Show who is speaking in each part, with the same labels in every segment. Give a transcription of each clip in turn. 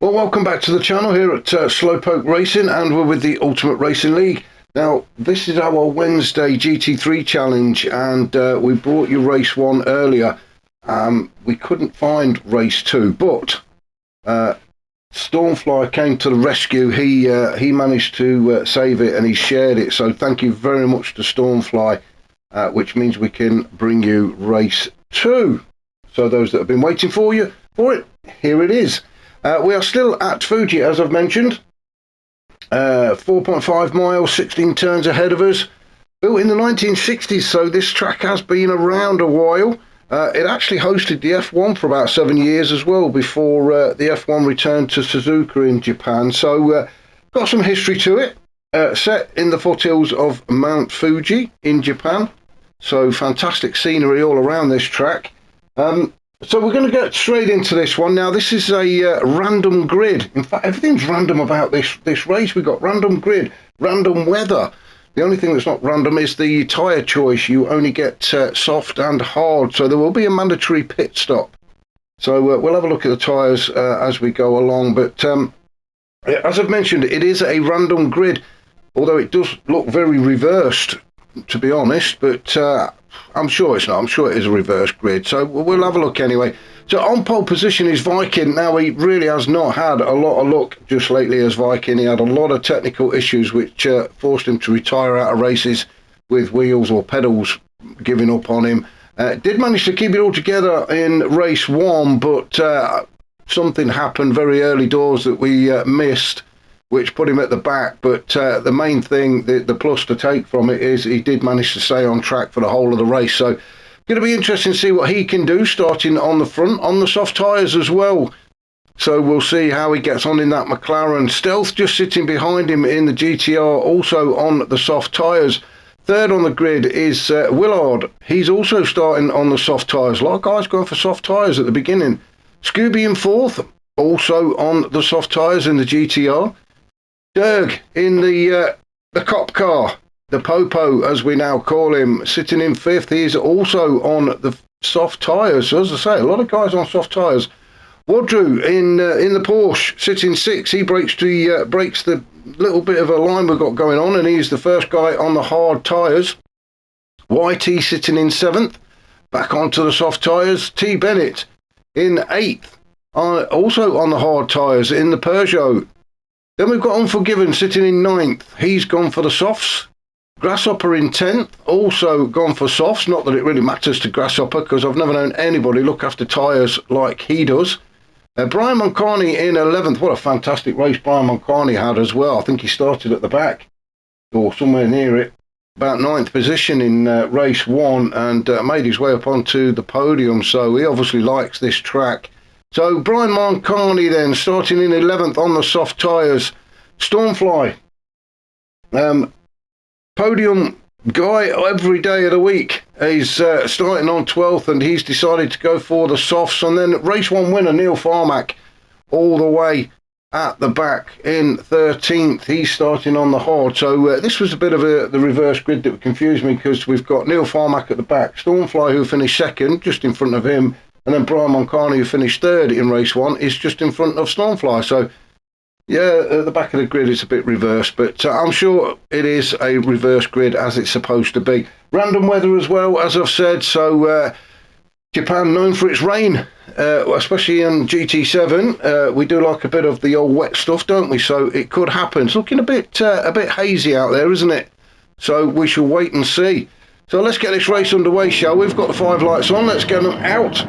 Speaker 1: Well, welcome back to the channel here at Slowpoke Racing, and we're with the Ultimate Racing League. Now, this is our Wednesday GT3 challenge, and we brought you race 1 earlier. We couldn't find race 2, but Stormfly came to the rescue. He managed to save it, and he shared it. So thank you very much to Stormfly, which means we can bring you race 2. So those that have been waiting for it, here it is. We are still at Fuji, as I've mentioned. 4.5 miles, 16 turns ahead of us. Built in the 1960s, so this track has been around a while. It actually hosted the F1 for about 7 years as well, before the F1 returned to Suzuka in Japan. So got some history to it. Set in the foothills of Mount Fuji in Japan. So fantastic scenery all around this track. So we're going to get straight into this one. Now, this is a random grid. In fact, everything's random about this race. We've got random grid, random weather. The only thing that's not random is the tyre choice. You only get soft and hard, so there will be a mandatory pit stop. So we'll have a look at the tyres as we go along. But as I've mentioned, it is a random grid, although it does look very reversed, to be honest. But I'm sure it's not. I'm sure it is a reverse grid. So we'll have a look anyway. So on pole position is Viking. Now, he really has not had a lot of luck just lately as Viking. He had a lot of technical issues which forced him to retire out of races with wheels or pedals giving up on him. Did manage to keep it all together in race 1, but something happened very early doors that we missed, which put him at the back. But the main thing, the plus to take from it, is he did manage to stay on track for the whole of the race. So going to be interesting to see what he can do, starting on the front, on the soft tyres as well. So we'll see how he gets on in that McLaren. Stealth just sitting behind him in the GTR, also on the soft tyres. Third on the grid is Willard. He's also starting on the soft tyres. A lot of guys going for soft tyres at the beginning. Scooby in fourth, also on the soft tyres in the GTR. Derg in the cop car, the Popo as we now call him, sitting in fifth. He's also on the soft tyres. So as I say, a lot of guys on soft tyres. Wadru in the Porsche, sitting sixth. He breaks the little bit of a line we've got going on, and he's the first guy on the hard tyres. YT sitting in seventh, back onto the soft tyres. T Bennett in eighth, also on the hard tyres in the Peugeot. Then we've got Unforgiven sitting in ninth. He's gone for the softs. Grasshopper in 10th, also gone for softs. Not that it really matters to Grasshopper, because I've never known anybody look after tyres like he does. Brian Moncani in 11th. What a fantastic race Brian Moncani had as well. I think he started at the back, or somewhere near it. About 9th position in race 1, and made his way up onto the podium. So he obviously likes this track. So Brian Moncani then, starting in 11th on the soft tyres. Stormfly, podium guy every day of the week. He's starting on 12th, and he's decided to go for the softs. And then race 1 winner Neil Farmack, all the way at the back in 13th. He's starting on the hard. So this was a bit of the reverse grid that confused me, because we've got Neil Farmack at the back, Stormfly, who finished second, just in front of him. And then Brian Moncani, who finished third in race 1, is just in front of Stormfly. So, yeah, at the back of the grid it's a bit reversed, but I'm sure it is a reverse grid as it's supposed to be. Random weather as well, as I've said. So, Japan known for its rain, especially in GT7. We do like a bit of the old wet stuff, don't we? So it could happen. It's looking a bit hazy out there, isn't it? So we shall wait and see. So let's get this race underway, shall we? We've got the 5 lights on. Let's get them out.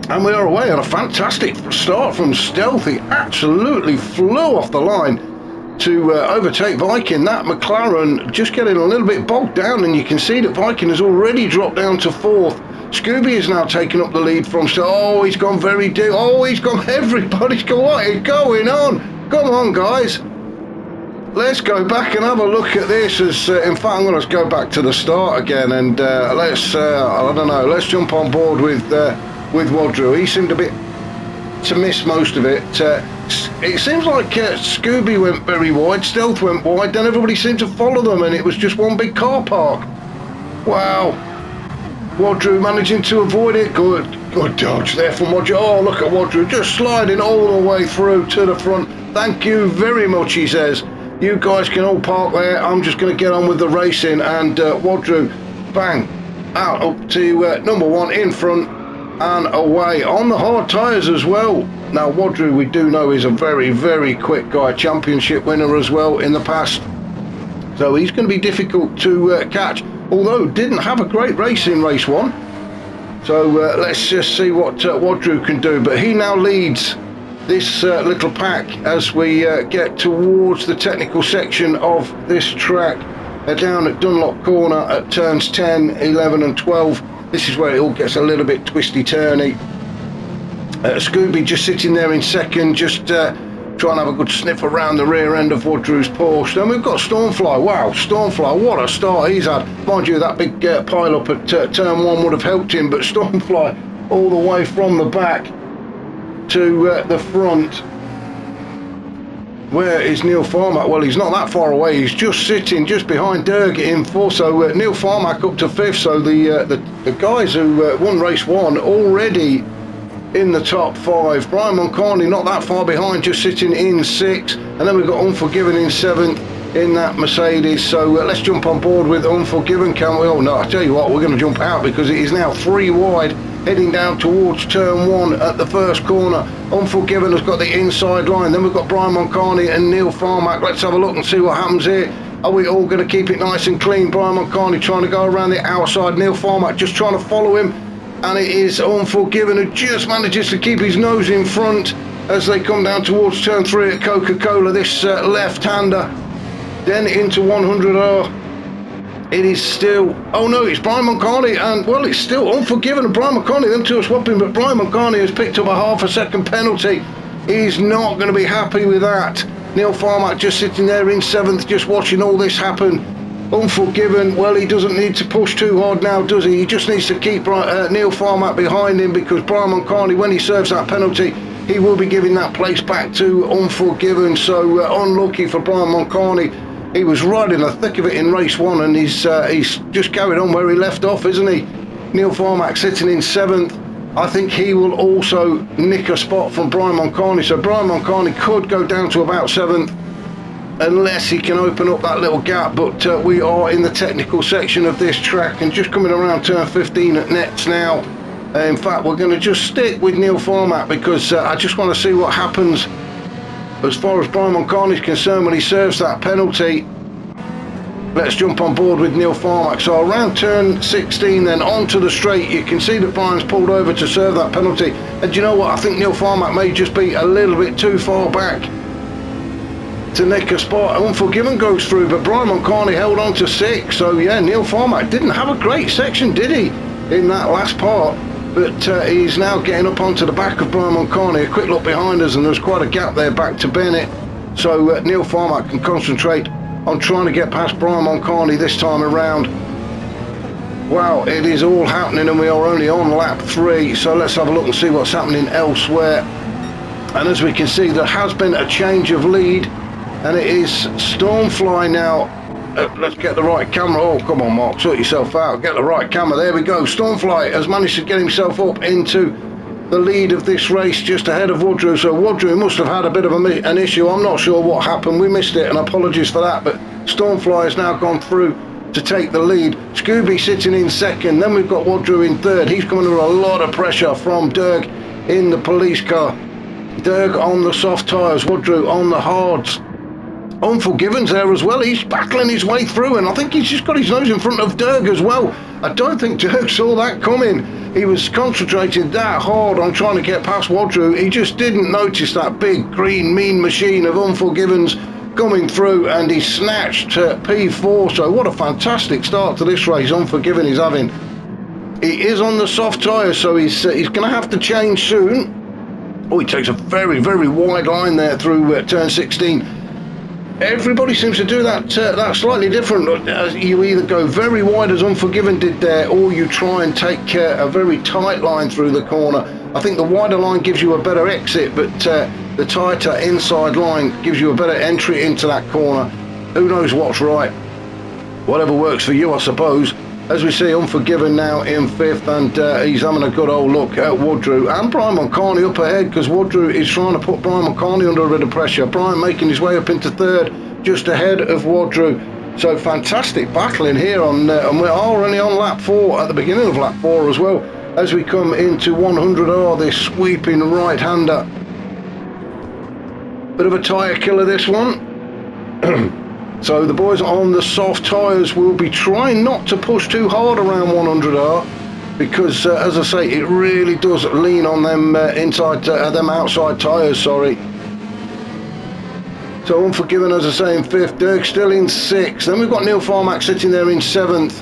Speaker 1: And we are away on a fantastic start from Stealth. He absolutely flew off the line to overtake Viking. That McLaren just getting a little bit bogged down, and you can see that Viking has already dropped down to 4th. Scooby is now taking up the lead from Stealth. Oh, he's gone very deep. Oh, he's gone. Everybody's gone. What is going on? Come on, guys. Let's go back and have a look at this. In fact, I'm going to go back to the start again, and let's I don't know. Let's jump on board with Wadru. He seemed a bit to miss most of it. It seems like Scooby went very wide, Stealth went wide, then everybody seemed to follow them, and it was just one big car park. Wow. Wadru managing to avoid it. Good. Good dodge there from Wadru. Oh, look at Wadru just sliding all the way through to the front. Thank you very much, he says. You guys can all park there. I'm just going to get on with the racing. And Wadru, bang, out up to number one in front and away on the hard tyres as well. Now, Wadru, we do know, is a very, very quick guy. Championship winner as well in the past. So he's going to be difficult to catch. Although didn't have a great race in race one. So let's just see what Wadru can do. But he now leads this little pack as we get towards the technical section of this track. Down at Dunlop Corner at turns 10, 11 and 12. This is where it all gets a little bit twisty-turny. Scooby just sitting there in second, just trying to have a good sniff around the rear end of Wadru's Porsche. Then we've got Stormfly. Wow, Stormfly, what a start he's had. Mind you, that big pile up at turn one would have helped him, but Stormfly all the way from the back to the front. Where is Neil Farmack? Well, he's not that far away. He's just sitting just behind Derg in fourth. So Neil Farmack up to fifth. So the guys who won race one already in the top five. Brian Moncarney not that far behind, just sitting in sixth. And then we've got Unforgiven in seventh in that Mercedes. So let's jump on board with Unforgiven, can we? Oh no, I tell you what, we're going to jump out because it is now 3 wide, heading down towards turn one at the first corner. Unforgiven has got the inside line. Then we've got Brian Moncarney and Neil Farmack. Let's have a look and see what happens here. Are we all going to keep it nice and clean? Brian Moncarney trying to go around the outside. Neil Farmack just trying to follow him. And it is Unforgiven who just manages to keep his nose in front as they come down towards turn 3 at Coca-Cola. This left-hander. Then into 100R. It is still, oh no, it's Brian Moncarney, and well, it's still Unforgiven and Brian Moncarney. Them two are swapping, but Brian Moncarney has picked up a half a second penalty. He's not going to be happy with that. Neil Farmack just sitting there in seventh, just watching all this happen. Unforgiven, well, he doesn't need to push too hard now, does he? He just needs to keep Neil Farmack behind him, because Brian Moncarney, when he serves that penalty, he will be giving that place back to Unforgiven. So unlucky for Brian Moncarney. He was right in the thick of it in race one, and he's just carried on where he left off, isn't he? Neil Farmack sitting in seventh. I think he will also nick a spot from Brian Moncarney. So Brian Moncarney could go down to about seventh, unless he can open up that little gap. But we are in the technical section of this track and just coming around turn 15 at nets now. In fact, we're going to just stick with Neil Farmack, because I just want to see what happens as far as Brian Moncarney is concerned when he serves that penalty. Let's jump on board with Neil Farmack. So around turn 16 then onto the straight, you can see that Brian's pulled over to serve that penalty. And do you know what? I think Neil Farmack may just be a little bit too far back to nick a spot. Unforgiven goes through, but Brian Moncarney held on to 6. So yeah, Neil Farmack didn't have a great section, did he, in that last part? But he's now getting up onto the back of Brian Moncarney. A quick look behind us, and there's quite a gap there back to Bennett. So Neil Farmack can concentrate on trying to get past Brian Moncarney this time around. Wow, it is all happening, and we are only on lap 3. So let's have a look and see what's happening elsewhere. And as we can see, there has been a change of lead, and it is Stormfly now. Let's get the right camera. Oh, come on, Mark, sort yourself out. Get the right camera. There we go. Stormfly has managed to get himself up into the lead of this race, just ahead of Wadru. So Wadru must have had a bit of an issue. I'm not sure what happened. We missed it, and apologies for that. But Stormfly has now gone through to take the lead. Scooby sitting in second. Then we've got Wadru in third. He's coming under a lot of pressure from Derg in the police car. Derg on the soft tyres, Wadru on the hards. Unforgiven's there as well. He's battling his way through, and I think he's just got his nose in front of Derg as well. I don't think Derg saw that coming. He was concentrated that hard on trying to get past Wadru. He just didn't notice that big green mean machine of Unforgiven's coming through, and he snatched P4. So what a fantastic start to this race Unforgiven is having. He is on the soft tyres, so he's going to have to change soon. Oh, he takes a very, very wide line there through turn 16. Everybody seems to do that slightly different. You either go very wide as Unforgiven did there, or you try and take a very tight line through the corner. I think the wider line gives you a better exit, but the tighter inside line gives you a better entry into that corner. Who knows what's right? Whatever works for you, I suppose. As we see, Unforgiven now in 5th, and he's having a good old look at Woodrow and Brian Mulcarney up ahead, because Woodrow is trying to put Brian Mulcarney under a bit of pressure. Brian making his way up into 3rd, just ahead of Woodrow. So fantastic battling here on, and we're already on lap 4, at the beginning of lap 4 as well, as we come into 100R, this sweeping right-hander. Bit of a tyre killer, this one. So the boys on the soft tyres will be trying not to push too hard around 100R, because as I say, it really does lean on them them outside tyres, sorry. So Unforgiven, as I say, in 5th, Dirk still in 6th. Then we've got Neil Farmack sitting there in 7th.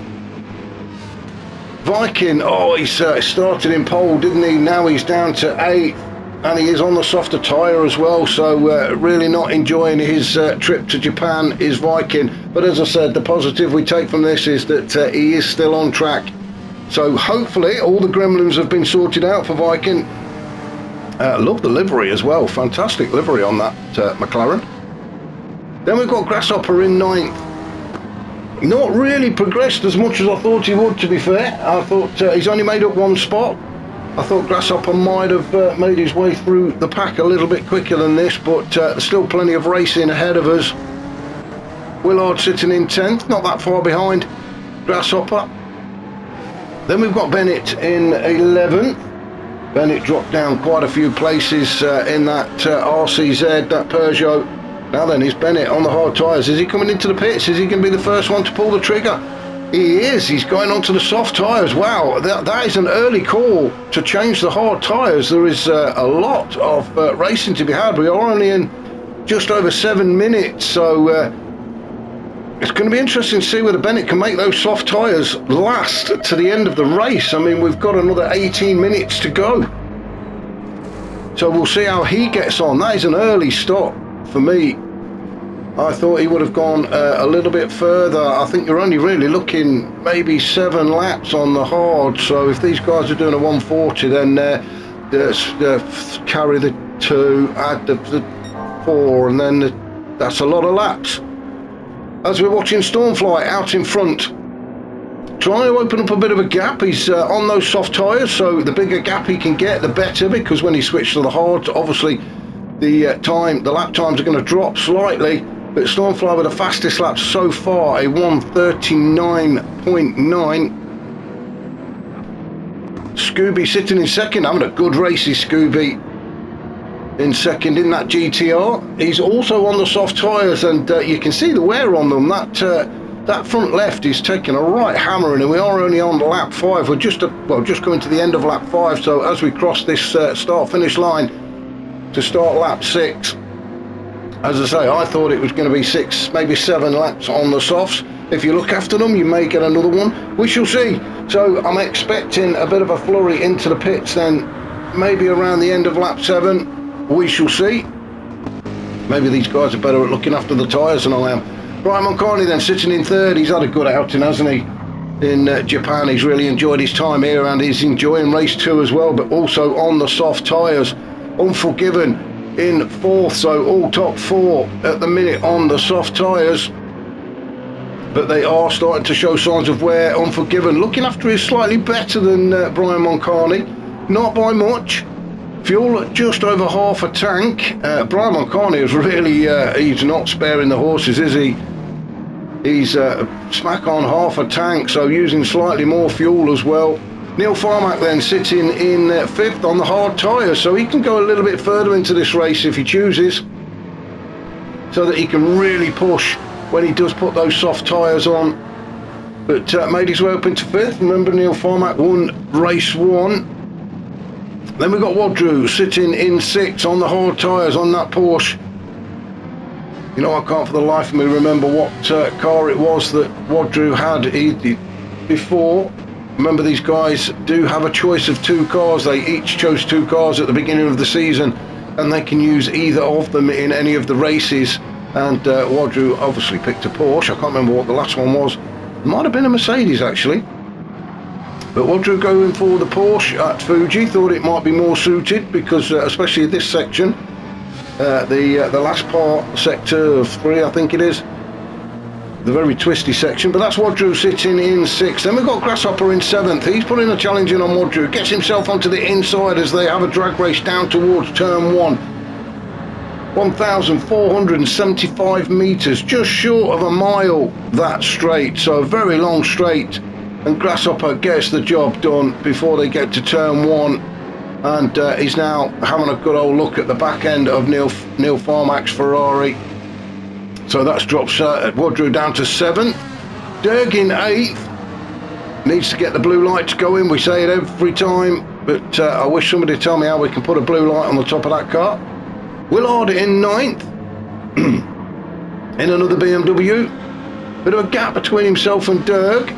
Speaker 1: Viking, oh, he started in pole, didn't he? Now he's down to 8th, and he is on the softer tyre as well, so really not enjoying his trip to Japan is Viking. But as I said, the positive we take from this is that he is still on track. So hopefully all the gremlins have been sorted out for Viking. Love the livery as well, fantastic livery on that McLaren. Then we've got Grasshopper in 9th. Not really progressed as much as I thought he would, to be fair. I thought he's only made up 1 spot. I thought Grasshopper might have made his way through the pack a little bit quicker than this, but still plenty of racing ahead of us. Willard sitting in 10th, not that far behind Grasshopper. Then we've got Bennett in 11th. Bennett dropped down quite a few places in that RCZ, that Peugeot. Now then, is Bennett on the hard tyres? Is he coming into the pits? Is he going to be the first one to pull the trigger? He is. He's going onto the soft tyres. Wow, that is an early call to change the hard tyres. There is a lot of racing to be had. We are only in just over 7 minutes, so it's going to be interesting to see whether Bennett can make those soft tyres last to the end of the race. I mean, we've got another 18 minutes to go. So we'll see how he gets on. That is an early stop for me. I thought he would have gone a little bit further. I think you're only really looking maybe 7 laps on the hard. So if these guys are doing a 140, then carry the 2, add the 4, and then that's a lot of laps. As we're watching Stormfly out in front, trying to open up a bit of a gap. He's on those soft tyres, so the bigger gap he can get, the better, because when he switched to the hard, obviously the lap times are going to drop slightly. But Stormfly with the fastest lap so far, a 1:39.9. Scooby sitting in 2nd, having a good race is Scooby in 2nd in that GTR. He's also on the soft tyres, and you can see the wear on them. That front left is taking a right hammering, and we are only on lap 5. We're just coming to the end of lap 5, so as we cross this start-finish line to start lap 6, as I say, I thought it was going to be 6, maybe 7 laps on the softs. If you look after them, you may get another one. We shall see. So I'm expecting a bit of a flurry into the pits then, maybe around the end of lap 7. We shall see. Maybe these guys are better at looking after the tyres than I am. Brian Mulcarney then sitting in 3rd. He's had a good outing, hasn't he? In Japan, he's really enjoyed his time here, and he's enjoying race 2 as well, but also on the soft tyres. Unforgiven in 4th, so all top 4 at the minute on the soft tyres, but they are starting to show signs of wear. Unforgiven looking after is slightly better than Brian Mulcarney, not by much. Fuel at just over half a tank. Brian Mulcarney is really he's not sparing the horses, is he? He's smack on half a tank, so using slightly more fuel as well. Neil Farmack then sitting in 5th on the hard tyres, so he can go a little bit further into this race if he chooses, so that he can really push when he does put those soft tyres on. But made his way up into 5th. Remember, Neil Farmack won race 1. Then we've got Woodrow sitting in 6th on the hard tyres on that Porsche. You know, I can't for the life of me remember what car it was that Woodrow had before. Remember, these guys do have a choice of 2 cars. They each chose 2 cars at the beginning of the season, and they can use either of them in any of the races. And Woodrow obviously picked a Porsche. I can't remember what the last one was. It might have been a Mercedes, actually. But Woodrow going for the Porsche at Fuji, thought it might be more suited, because especially this section, the last part, sector of 3, I think it is, the very twisty section, but that's Wadru sitting in 6th. Then we've got Grasshopper in 7th. He's putting a challenge in on Wadru, gets himself onto the inside as they have a drag race down towards turn 1. 1,475 metres, just short of a mile that straight, so a very long straight, and Grasshopper gets the job done before they get to turn 1, and he's now having a good old look at the back end of Neil Farmack's Ferrari. So that's dropped Wadru down to 7th. Derg in 8th. Needs to get the blue lights going. We say it every time, but I wish somebody would tell me how we can put a blue light on the top of that car. Willard in 9th. In another BMW. Bit of a gap between himself and Derg.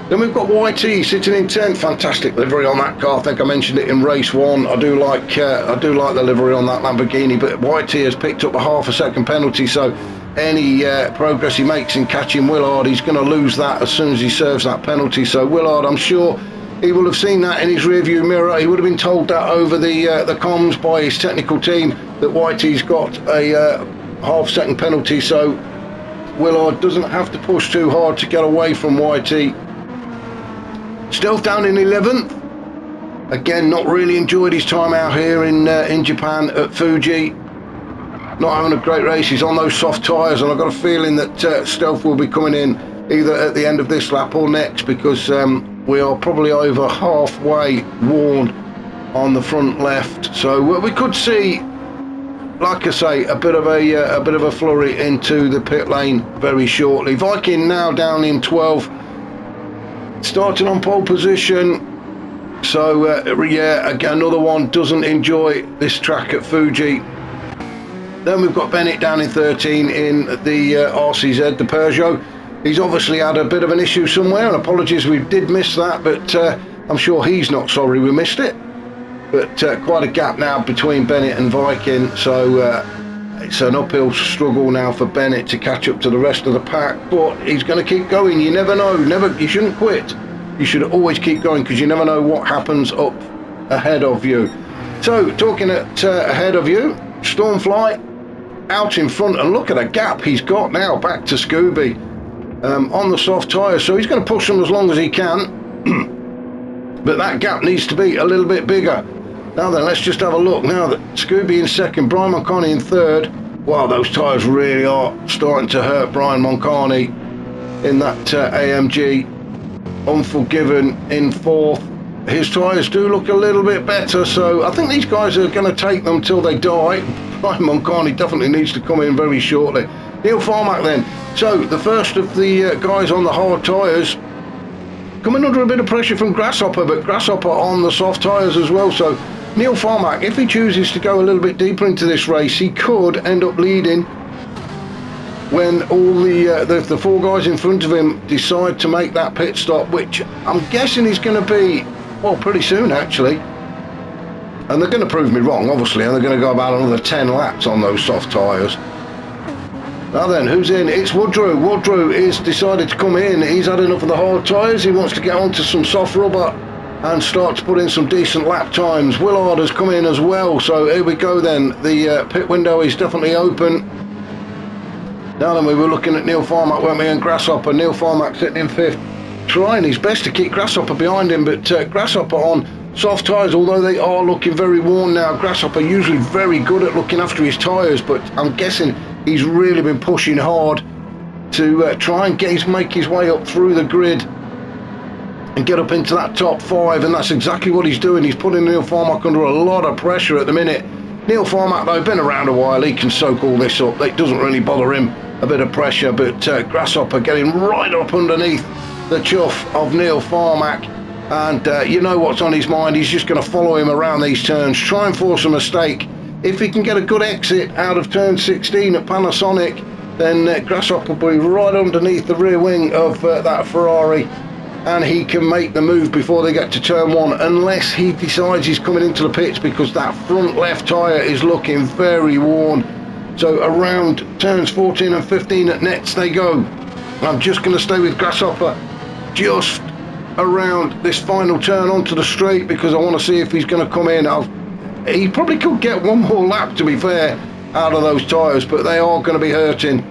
Speaker 1: Then we've got YT sitting in 10th. Fantastic livery on that car. I think I mentioned it in race 1. I do like the livery on that Lamborghini, but YT has picked up a half a second penalty, so any progress he makes in catching Willard, he's going to lose that as soon as he serves that penalty. So Willard, I'm sure he will have seen that in his rearview mirror. He would have been told that over the comms by his technical team that YT's got a half second penalty, so Willard doesn't have to push too hard to get away from YT. Stealth down in 11th. Again, not really enjoyed his time out here in Japan at Fuji. Not having a great race. He's on those soft tyres, and I've got a feeling that Stealth will be coming in either at the end of this lap or next, because we are probably over halfway worn on the front left. So we could see, like I say, a bit of a flurry into the pit lane very shortly. Viking now down in 12th. Starting on pole position, so yeah, again, another one doesn't enjoy this track at Fuji. Then we've got Bennett down in 13 in the RCZ, the Peugeot. He's obviously had a bit of an issue somewhere, and apologies we did miss that, but I'm sure he's not sorry we missed it. But quite a gap now between Bennett and Viking, so it's an uphill struggle now for Bennett to catch up to the rest of the pack, but he's going to keep going. You never know, you shouldn't quit. You should always keep going, because you never know what happens up ahead of you. So, talking ahead of you, Stormfly out in front, and look at the gap he's got now back to Scooby on the soft tyres, so he's going to push them as long as he can, but that gap needs to be a little bit bigger. Now then, let's just have a look. Now that Scooby in 2nd, Brian Moncani in 3rd. Wow, those tyres really are starting to hurt Brian Moncani in that AMG. Unforgiven in 4th. His tyres do look a little bit better, so I think these guys are going to take them till they die. Brian Moncani definitely needs to come in very shortly. Neil Farmack then. So the first of the guys on the hard tyres coming under a bit of pressure from Grasshopper, but Grasshopper on the soft tyres as well. So Neil Farmack, if he chooses to go a little bit deeper into this race, he could end up leading when all the 4 guys in front of him decide to make that pit stop, which I'm guessing is going to be, well, pretty soon actually. And they're going to prove me wrong, obviously, and they're going to go about another 10 laps on those soft tyres. Now then, who's in? It's Woodrow. Woodrow is decided to come in. He's had enough of the hard tyres. He wants to get onto some soft rubber and start to put in some decent lap times. Willard has come in as well, so here we go then. The pit window is definitely open. Now then, we were looking at Neil Farmack, weren't we, and Grasshopper. Neil Farmack sitting in 5th, trying his best to keep Grasshopper behind him, but Grasshopper on soft tyres, although they are looking very worn now. Grasshopper usually very good at looking after his tyres, but I'm guessing he's really been pushing hard to try and make his way up through the grid and get up into that top 5, and that's exactly what he's doing. He's putting Neil Farmack under a lot of pressure at the minute. Neil Farmack, though, been around a while, he can soak all this up. It doesn't really bother him, a bit of pressure, but Grasshopper getting right up underneath the chuff of Neil Farmack, and you know what's on his mind. He's just going to follow him around these turns, try and force a mistake. If he can get a good exit out of turn 16 at Panasonic, then Grasshopper will be right underneath the rear wing of that Ferrari, and he can make the move before they get to turn 1, unless he decides he's coming into the pits, because that front left tyre is looking very worn. So around turns 14 and 15 at nets they go. I'm just going to stay with Grasshopper just around this final turn onto the straight, because I want to see if he's going to come in. He probably could get one more lap, to be fair, out of those tyres, but they are going to be hurting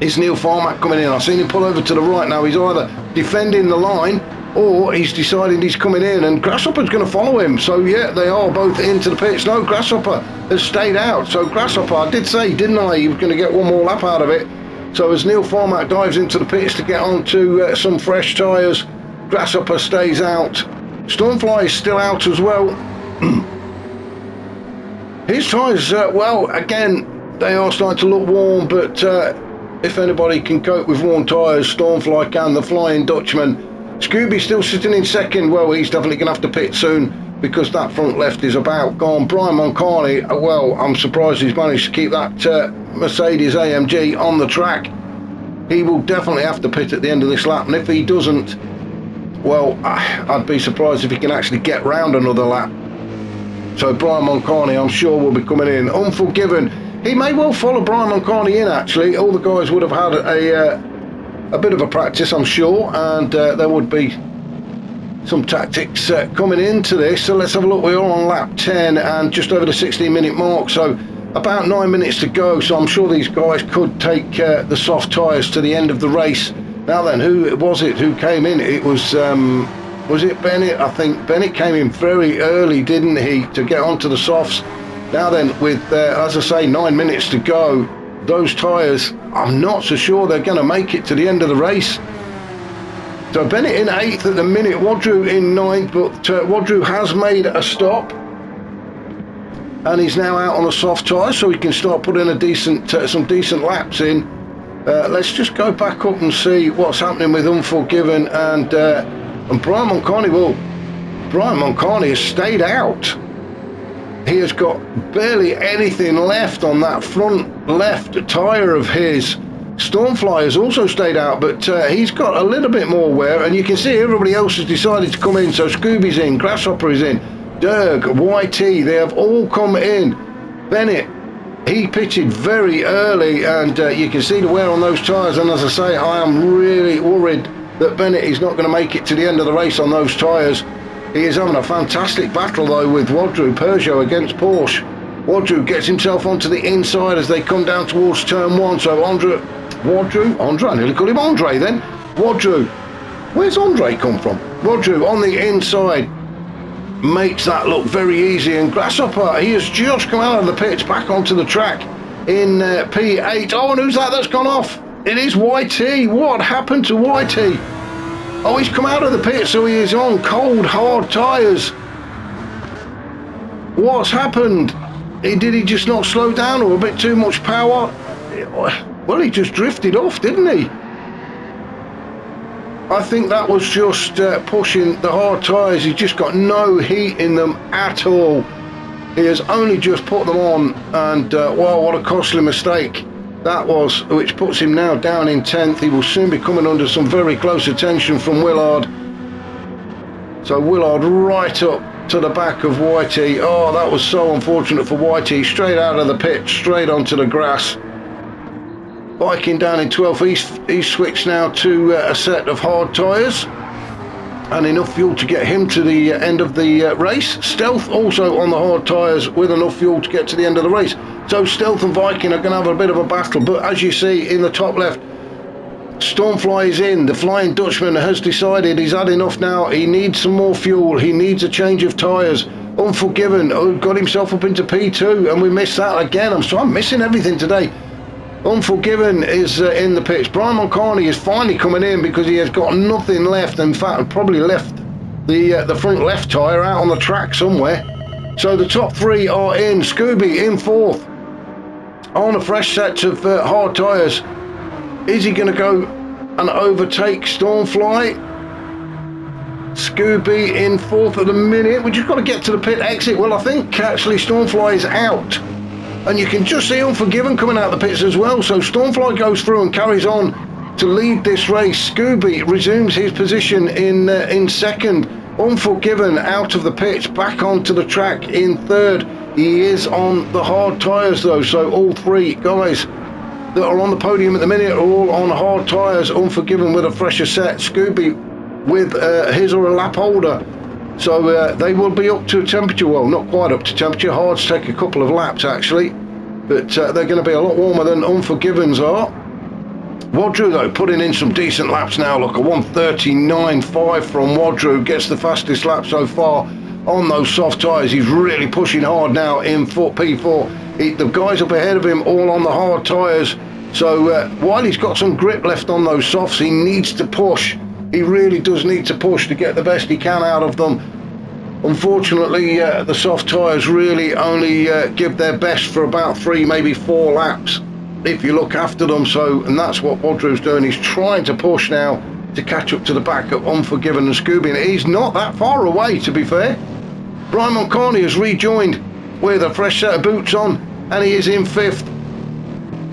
Speaker 1: is Neil Farmack coming in. I've seen him pull over to the right now. He's either defending the line or he's deciding he's coming in, and Grasshopper's going to follow him. So yeah, they are both into the pits. No, Grasshopper has stayed out. So Grasshopper, I did say, didn't I, he was going to get one more lap out of it. So as Neil Farmack dives into the pits to get onto some fresh tyres, Grasshopper stays out. Stormfly is still out as well. His tyres, well, again, they are starting to look warm, but if anybody can cope with warm tyres, Stormfly can, the Flying Dutchman. Scooby still sitting in second. Well, he's definitely going to have to pit soon because that front left is about gone. Brian Moncani, well, I'm surprised he's managed to keep that Mercedes AMG on the track. He will definitely have to pit at the end of this lap, and if he doesn't, well, I'd be surprised if he can actually get round another lap. So Brian Moncani, I'm sure, will be coming in. Unforgiven, he may well follow Brian Moncani in, actually. All the guys would have had a bit of a practice, I'm sure, and there would be some tactics coming into this. So let's have a look. We're on lap 10 and just over the 16-minute mark, so about 9 minutes to go. So I'm sure these guys could take the soft tyres to the end of the race. Now then, who was it who came in? It was it Bennett? I think Bennett came in very early, didn't he, to get onto the softs. Now then, with as I say, 9 minutes to go, those tyres, I'm not so sure they're going to make it to the end of the race. So Bennett in 8th at the minute, Wadru in 9th, but Wadru has made a stop and he's now out on a soft tyre, so he can start putting a decent some decent laps in. Let's just go back up and see what's happening with Unforgiven and Brian Moncani. Well, Brian Moncani has stayed out. He has got barely anything left on that front left tyre of his. Stormfly has also stayed out, but he's got a little bit more wear, and you can see everybody else has decided to come in. So Scooby's in, Grasshopper is in, Derg, YT, they have all come in. Bennett, he pitted very early, and you can see the wear on those tyres, and as I say, I am really worried that Bennett is not going to make it to the end of the race on those tyres. He is having a fantastic battle though with Wadru, Peugeot against Porsche. Wadru gets himself onto the inside as they come down towards turn 1. So I nearly called him Andre then. Wadru, where's Andre come from? Wadru on the inside makes that look very easy, and Grasshopper, he has just come out of the pits back onto the track in P8. Oh, and who's that that's gone off? It is YT. What happened to YT? Oh, he's come out of the pit, so he is on cold, hard tyres. What's happened? Did he just not slow down, or a bit too much power? Well, he just drifted off, didn't he? I think that was just pushing the hard tyres. He's just got no heat in them at all. He has only just put them on, and wow, what a costly mistake that was, which puts him now down in 10th. He will soon be coming under some very close attention from Willard. So Willard right up to the back of YT. Oh, that was so unfortunate for YT. Straight out of the pit, straight onto the grass. Biking down in 12th. He's switched now to a set of hard tyres and enough fuel to get him to the end of the race. Stealth also on the hard tyres with enough fuel to get to the end of the race. So Stealth and Viking are going to have a bit of a battle, but as you see in the top left, Stormfly is in. The Flying Dutchman has decided he's had enough now. He needs some more fuel. He needs a change of tyres. Unforgiven got himself up into P2, and we missed that again. I'm missing everything today. Unforgiven is in the pits. Brian Moncani is finally coming in because he has got nothing left. In fact, probably left the front left tyre out on the track somewhere. So the top three are in. Scooby in 4th on a fresh set of hard tyres. Is he going to go and overtake Stormfly? Scooby in 4th at the minute. We just got to get to the pit exit. Well, I think actually Stormfly is out. And you can just see Unforgiven coming out of the pits as well. So Stormfly goes through and carries on to lead this race. Scooby resumes his position in second. Unforgiven out of the pits, back onto the track in 3rd. He is on the hard tyres though. So all three guys that are on the podium at the minute are all on hard tyres. Unforgiven with a fresher set. Scooby with his or a lap holder. So they will be up to temperature, well, not quite up to temperature. Hards take a couple of laps actually, but they're going to be a lot warmer than Unforgivens are. Wadru though putting in some decent laps now. Look, a 1:39.5 from Wadru gets the fastest lap so far on those soft tyres. He's really pushing hard now in P4. The guys up ahead of him all on the hard tyres. So while he's got some grip left on those softs, he needs to push. He really does need to push to get the best he can out of them. Unfortunately, the soft tyres really only give their best for about 3, maybe 4 laps if you look after them. So, and that's what Wadru's doing. He's trying to push now to catch up to the back of Unforgiven and Scooby, and he's not that far away, to be fair. Brian Moncarney has rejoined with a fresh set of boots on, and he is in 5th.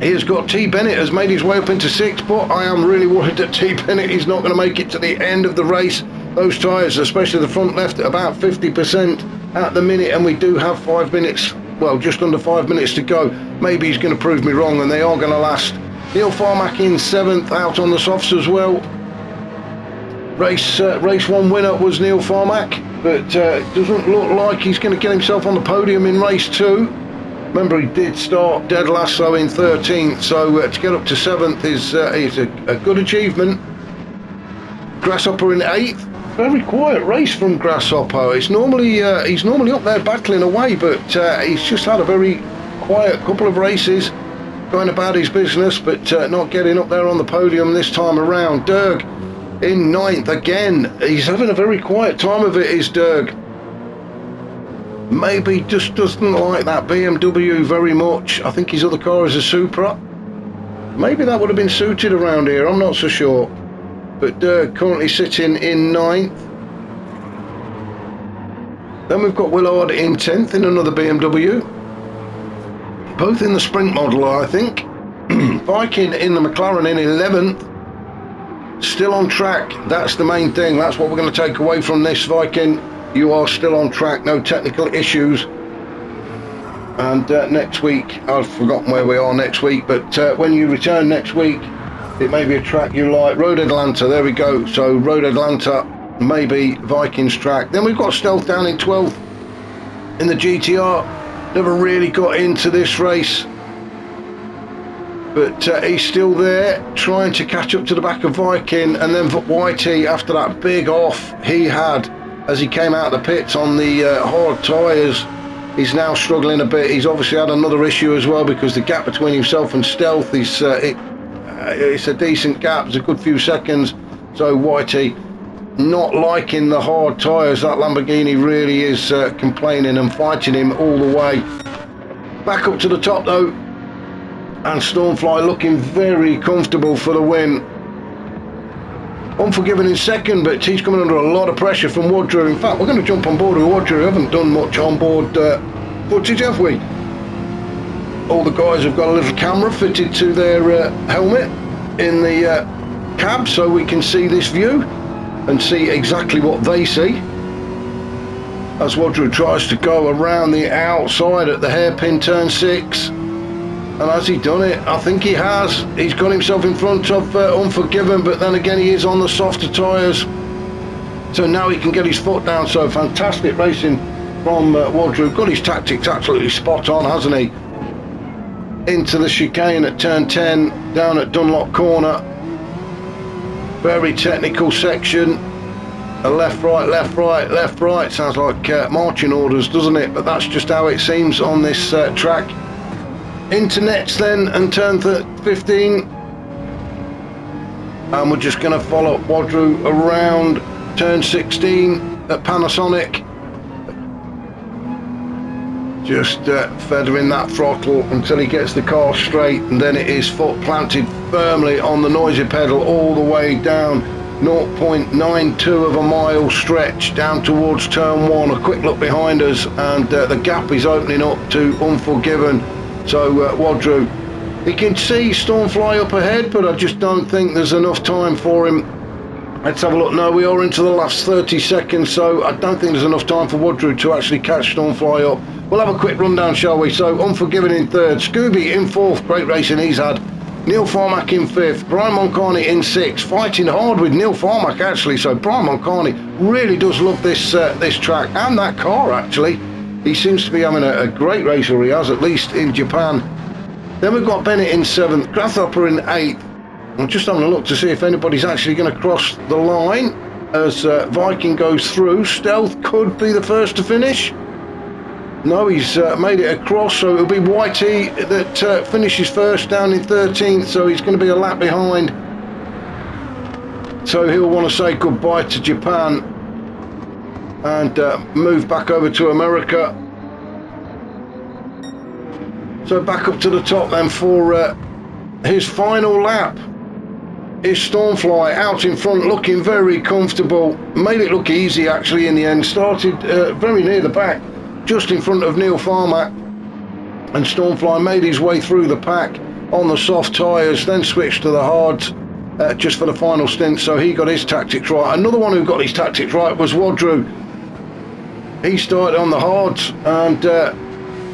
Speaker 1: He has got T. Bennett has made his way up into 6th, but I am really worried that T. Bennett is not going to make it to the end of the race. Those tyres, especially the front left, at about 50% at the minute, and we do have 5 minutes, well, just under 5 minutes to go. Maybe he's going to prove me wrong, and they are going to last. Neil Farmack in 7th, out on the softs as well. Race 1 winner was Neil Farmack, but doesn't look like he's going to get himself on the podium in race 2. Remember, he did start dead last, so in 13th, so to get up to 7th is a good achievement. Grasshopper in 8th. Very quiet race from Grasshopper. It's normally he's normally up there battling away, but he's just had a very quiet couple of races, going about his business, but not getting up there on the podium this time around. Derg in 9th again. He's having a very quiet time of it, is Derg. Maybe just doesn't like that BMW very much. I think his other car is a Supra. Maybe that would have been suited around here, I'm not so sure. But Derg currently sitting in 9th. Then we've got Willard in 10th in another BMW. Both in the sprint model, I think. Viking in the McLaren in 11th. Still on track, that's the main thing. That's what we're going to take away from this, Viking. You are still on track, no technical issues. And next week, I've forgotten where we are next week, but when you return next week, it may be a track you like. Road Atlanta, there we go. So Road Atlanta, maybe Vikings track. Then we've got Stealth down in 12th in the GTR. Never really got into this race, but he's still there trying to catch up to the back of Viking. And then YT, after that big off he had as he came out of the pits on the hard tyres, he's now struggling a bit. He's obviously had another issue as well, because the gap between himself and Stealth is it's a decent gap, it's a good few seconds. So YT not liking the hard tyres. That Lamborghini really is complaining and fighting him all the way. Back up to the top though, and Stormfly looking very comfortable for the win. Unforgiven in 2nd, but he's coming under a lot of pressure from Wadru. In fact, we're going to jump on board with Wadru. We haven't done much on board footage, have we? All the guys have got a little camera fitted to their helmet in the cab, so we can see this view and see exactly what they see as Wadru tries to go around the outside at the hairpin turn 6. And has he done it? I think he has. He's got himself in front of Unforgiven, but then again he is on the softer tyres, so now he can get his foot down. So fantastic racing from Wadru. Got his tactics absolutely spot on, hasn't he? Into the chicane at turn 10, down at Dunlop Corner. Very technical section. A left, right, left, right, left, right. Sounds like marching orders, doesn't it? But that's just how it seems on this track. Into nets then, and turn 15. And we're just going to follow Wadru around turn 16 at Panasonic. Just feathering that throttle until he gets the car straight, and then it is foot planted firmly on the noisy pedal all the way down 0.92 of a mile stretch down towards turn 1. A quick look behind us, and the gap is opening up to Unforgiven. So Wadru, he can see Stormfly up ahead, but I just don't think there's enough time for him. Let's have a look. No, we are into the last 30 seconds, so I don't think there's enough time for Wadru to actually catch Stormfly up. We'll have a quick rundown, shall we? So Unforgiven in 3rd, Scooby in 4th, great racing he's had. Neil Farmack in 5th, Brian Moncarney in 6th, fighting hard with Neil Farmack actually. So Brian Moncarney really does love this this track and that car actually. He seems to be having a great race, or he has, at least in Japan. Then we've got Bennett in 7th, Grasshopper in 8th, I'm just having a look to see if anybody's actually going to cross the line as Viking goes through. Stealth could be the first to finish. No, he's made it across, so it'll be Whitey that finishes first down in 13th, so he's going to be a lap behind. So he'll want to say goodbye to Japan and move back over to America. So back up to the top then for his final lap is Stormfly out in front, looking very comfortable. Made it look easy actually in the end. Started very near the back, just in front of Neil Farmer, and Stormfly made his way through the pack on the soft tyres, then switched to the hards just for the final stint, so he got his tactics right. Another one who got his tactics right was Wadru. He started on the hards and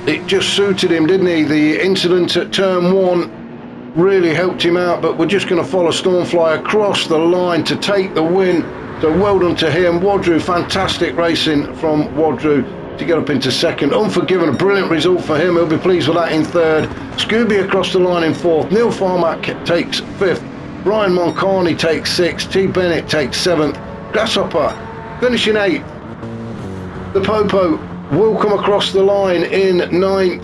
Speaker 1: it just suited him, didn't he? The incident at turn 1 really helped him out, but we're just going to follow Stormfly across the line to take the win, so well done to him. Wadru, fantastic racing from Wadru to get up into second. Unforgiven, a brilliant result for him. He'll be pleased with that in third. Scooby across the line in fourth. Neil Farmack takes fifth. Brian Moncani takes sixth. T. Bennett takes seventh. Grasshopper finishing eighth. The Popo will come across the line in ninth.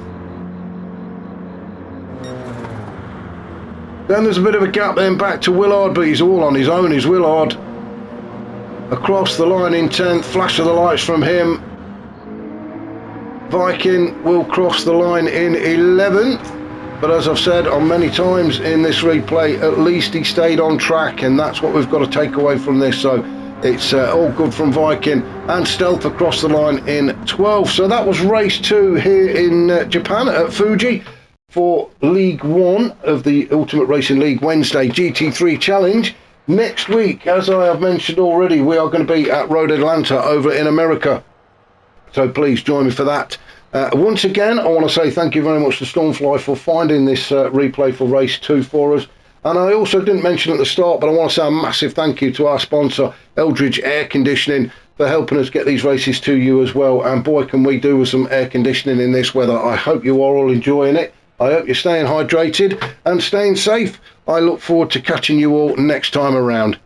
Speaker 1: Then there's a bit of a gap then back to Willard, but he's all on his own, is Willard. Across the line in 10th. Flash of the lights from him. Viking will cross the line in 11th, but as I've said on many times in this replay, at least he stayed on track, and that's what we've got to take away from this. So it's all good from Viking, and Stealth across the line in 12th. So that was race 2 here in Japan at Fuji for League 1 of the Ultimate Racing League Wednesday GT3 Challenge. Next week, as I have mentioned already, we are going to be at Road Atlanta over in America. So please join me for that. Once again, I want to say thank you very much to Stormfly for finding this replay for race 2 for us. And I also didn't mention at the start, but I want to say a massive thank you to our sponsor, Eldridge Air Conditioning, for helping us get these races to you as well. And boy, can we do with some air conditioning in this weather. I hope you are all enjoying it. I hope you're staying hydrated and staying safe. I look forward to catching you all next time around.